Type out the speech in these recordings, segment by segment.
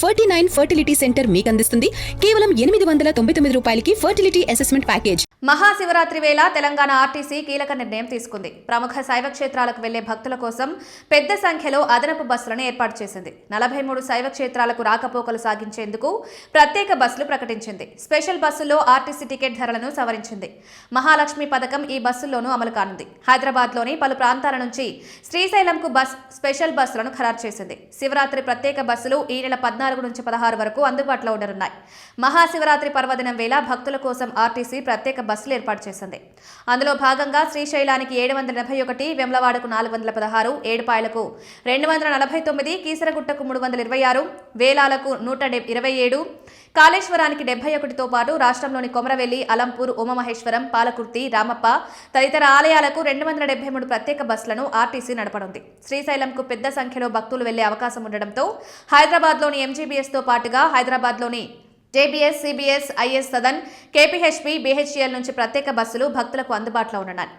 49 fertility centre మీకు అందిస్తుంది కేవలం 899 రూపాయలకి ఫర్టిలిటీ అసెస్మెంట్ ప్యాకేజ్. మహాశివరాత్రి వేళ తెలంగాణ ఆర్టీసీ కీలక నిర్ణయం తీసుకుంది. ప్రముఖ శైవ క్షేత్రాలకు వెళ్లే భక్తుల కోసం పెద్ద సంఖ్యలో అదనపు బస్సులను ఏర్పాటు చేసింది. 43 శైవ క్షేత్రాలకు రాకపోకలు సాగించేందుకు ప్రత్యేక బస్సులు ప్రకటించింది. స్పెషల్ బస్సుల్లో ఆర్టీసీ టికెట్ ధరలను సవరించింది. మహాలక్ష్మి పథకం ఈ బస్సుల్లోనూ అమలు కానుంది. హైదరాబాద్లోని పలు ప్రాంతాల నుంచి శ్రీశైలంకు స్పెషల్ బస్సులను ఖరారు చేసింది. శివరాత్రి ప్రత్యేక బస్సులు ఈ నెల 14 నుంచి 16 వరకు అందుబాటులో ఉండనున్నాయి. మహాశివరాత్రి పర్వదినం వేళ భక్తుల కోసం ఆర్టీసీ ప్రత్యేక బస్సులు ఏర్పాటు చేసింది. అందులో భాగంగా శ్రీశైలానికి 781, వెమ్లవాడకు 416, ఏడుపాయలకు 249, కీసరగుట్టకు 326, వేలాలకు 127, కాళేశ్వరానికి 71తో పాటు రాష్ట్రంలోని కొమరవెల్లి, అలంపూర్, ఉమామహేశ్వరం, పాలకుర్తి, రామప్ప తదితర ఆలయాలకు 273 ప్రత్యేక బస్సులను ఆర్టీసీ నడపనుంది. శ్రీశైలంకు పెద్ద సంఖ్యలో భక్తులు వెళ్లే అవకాశం ఉండడంతో హైదరాబాద్లోని ఎంజీబీఎస్తో పాటుగా హైదరాబాద్లోని JBS, CBS, IS Sadan, KPHB, BHEL నుంచి ప్రత్యేక బస్సులు భక్తులకు అందుబాటులో ఉన్నాయి.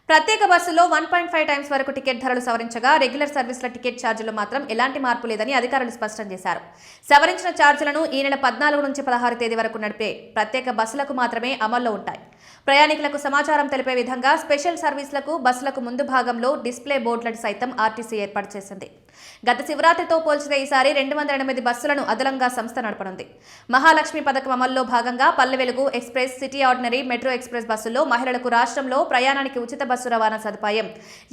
ప్రత్యేక బస్సులో 1.5 టైమ్స్ వరకు టికెట్ ధరలు సవరించగా రెగ్యులర్ సర్వీసుల టికెట్ ఛార్జీలు మాత్రం ఎలాంటి మార్పు లేదని అధికారులు స్పష్టం చేశారు. సవరించిన ఛార్జీలను ఈ నెల 14 నుంచి 16 తేదీ వరకు నడిపే ప్రత్యేక బస్సులకు మాత్రమే అమల్లో ఉంటాయి. ప్రయాణికులకు సమాచారం తెలిపే విధంగా స్పెషల్ సర్వీసులకు బస్సులకు ముందు భాగంలో డిస్ప్లే బోర్డులను సైతం ఆర్టీసీ ఏర్పాటు చేసింది. గత శివరాత్రితో పోల్చితే ఈసారి 208 బస్సులను అదనంగా సంస్థ నడపనుంది. మహాలక్ష్మి పథకం అమల్లో భాగంగా Palle Velugu express, city ordinary, metro express బస్సుల్లో మహిళలకు రాష్ట్రంలో ప్రయాణానికి ఉచిత బస్సు రవాణా సదుపాయం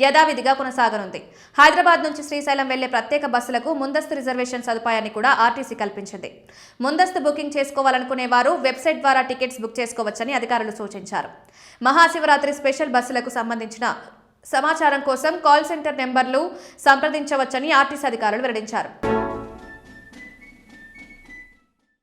యథావిధిగా కొనసాగనుంది. హైదరాబాద్ నుంచి శ్రీశైలం వెళ్లే ప్రత్యేక బస్సులకు ముందస్తు రిజర్వేషన్ సదుపాయాన్ని కూడా ఆర్టీసీ కల్పించింది. ముందస్తు బుకింగ్ చేసుకోవాలనుకునే వారు వెబ్సైట్ ద్వారా టికెట్స్ బుక్ చేసుకోవచ్చని అధికారులు సూచించారు. మహాశివరాత్రి స్పెషల్ బస్సులకు సంబంధించిన సమాచారం కోసం కాల్ సెంటర్ నెంబర్లు సంప్రదించవచ్చని ఆర్టీసీ అధికారులు వెల్లడించారు.